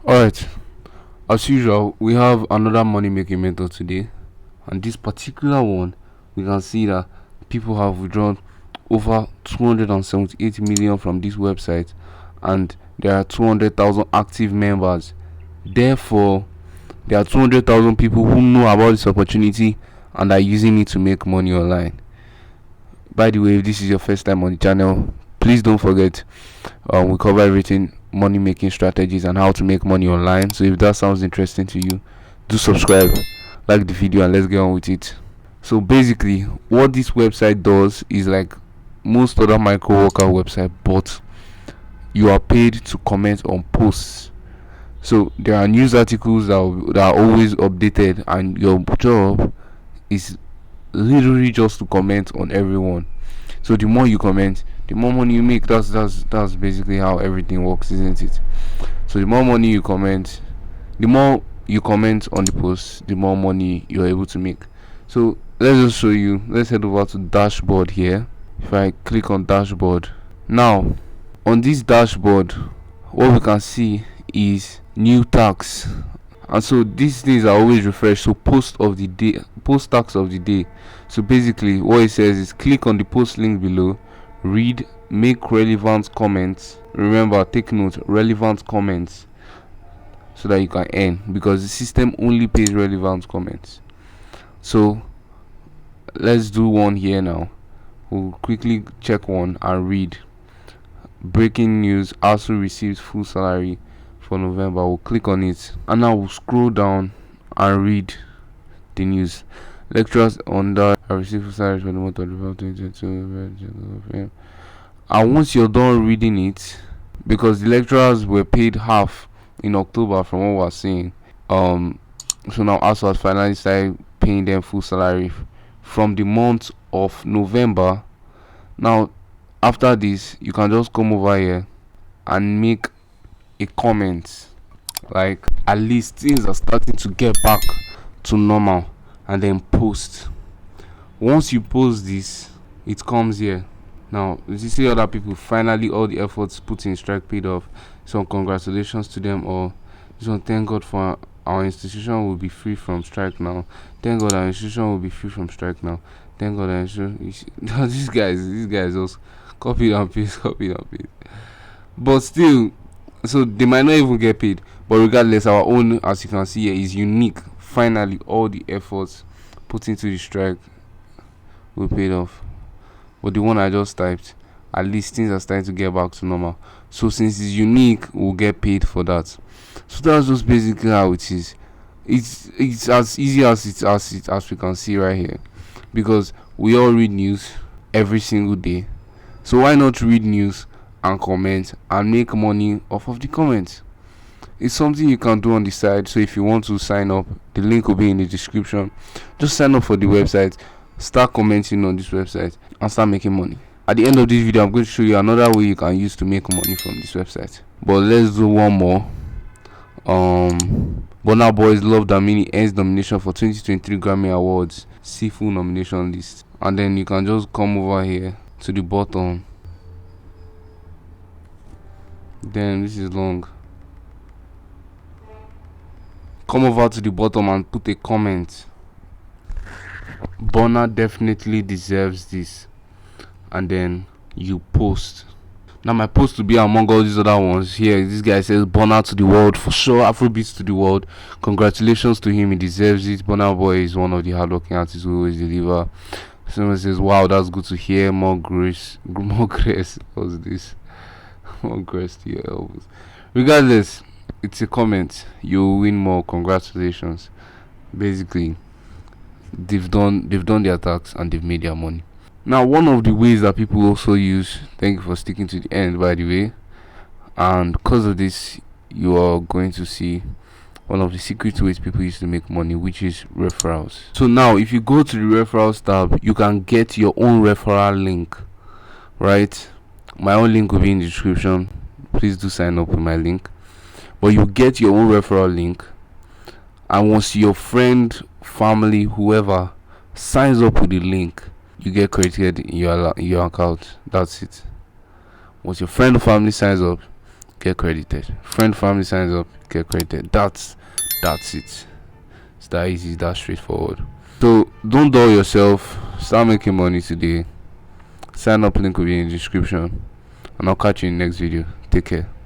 Alright, as usual, we have another money making method today, and this particular one we can see that people have withdrawn over 278 million from this website, and there are 200,000 active members. Therefore, there are 200,000 people who know about this opportunity and are using it to make money online. By the way, if this is your first time on the channel, please don't forget we cover everything money making strategies and how to make money online. So if that sounds interesting to you, do subscribe, like the video, and let's get on with it. So basically, what this website does is like most other micro worker website, but you are paid to comment on posts. So there are news articles that are always updated, and your job is literally just to comment on everyone. So the more you comment, the more money you make. That's basically how everything works, isn't it? So the more money you comment, the more you comment on the post, the more money you're able to make. So let's just show you. Let's head over to dashboard here. If I click on dashboard, now on this dashboard, what we can see is new tags, and so these things are always refreshed. So post of the day, post tags of the day. So basically what it says is click on the post link below, read, make relevant comments. Remember, take note, relevant comments, so that you can earn, because the system only pays relevant comments. So let's do one here now. We'll quickly check one and read. Breaking news, also receives full salary for November. We'll click on it, and now we'll scroll down and read the news. Lecturers under I received full salary for the month of November 2022. And once you're done reading it, because the lecturers were paid half in October from what we're seeing, so now ASU has finally started paying them full salary from the month of November. Now after this, you can just come over here and make a comment like, at least things are starting to get back to normal, and then post. Once you post this, it comes here. Now you see other people, finally all the efforts put in strike paid off. So congratulations to them all. So thank God for our institution will be free from strike now. Thank God our institution will be free from strike now. Thank God our institution. these guys just copy and paste, copy and paste. But still, so they might not even get paid. But regardless, our own, as you can see here, is unique. Finally, all the efforts put into the strike will paid off. But the one I just typed, at least things are starting to get back to normal. So since it's unique, we'll get paid for that. So that's just basically how it is. It's as easy as we can see right here, because we all read news every single day. So why not read news and comment and make money off of the comments? It's something you can do on the side. So if you want to sign up, the link will be in the description. Just sign up for the website, start commenting on this website, and start making money. At the end of this video, I'm going to show you another way you can use to make money from this website. But let's do one more. Burna Boy's Love Damini earns nomination for 2023 Grammy Awards. See full nomination list, and then you can just come over here to the bottom. Then this is long. Come over to the bottom and put a comment. Burna definitely deserves this, and then you post. Now my post will be among all these other ones here. This guy says Burna to the world, for sure, Afrobeats to the world. Congratulations to him, he deserves it. Burna Boy is one of the hardworking artists who always deliver. Someone says, wow, that's good to hear. More grace. What's this? More grace to your elbows. Regardless, it's a comment. You win more. Congratulations. Basically, they've done their tax and they've made their money. Now, one of the ways that people also use, thank you for sticking to the end, by the way, and because of this, you are going to see one of the secret ways people used to make money, which is referrals. So now, if you go to the referrals tab, you can get your own referral link, right? My own link will be in the description. Please do sign up with my link. But you get your own referral link, and once your friend, family, whoever signs up with the link, you get credited in your account. That's it. Once your friend or family signs up, get credited. Friend, family signs up, get credited. That's it. It's that easy, that straightforward. So don't dull yourself. Start making money today. Sign up, link will be in the description. And I'll catch you in the next video. Take care.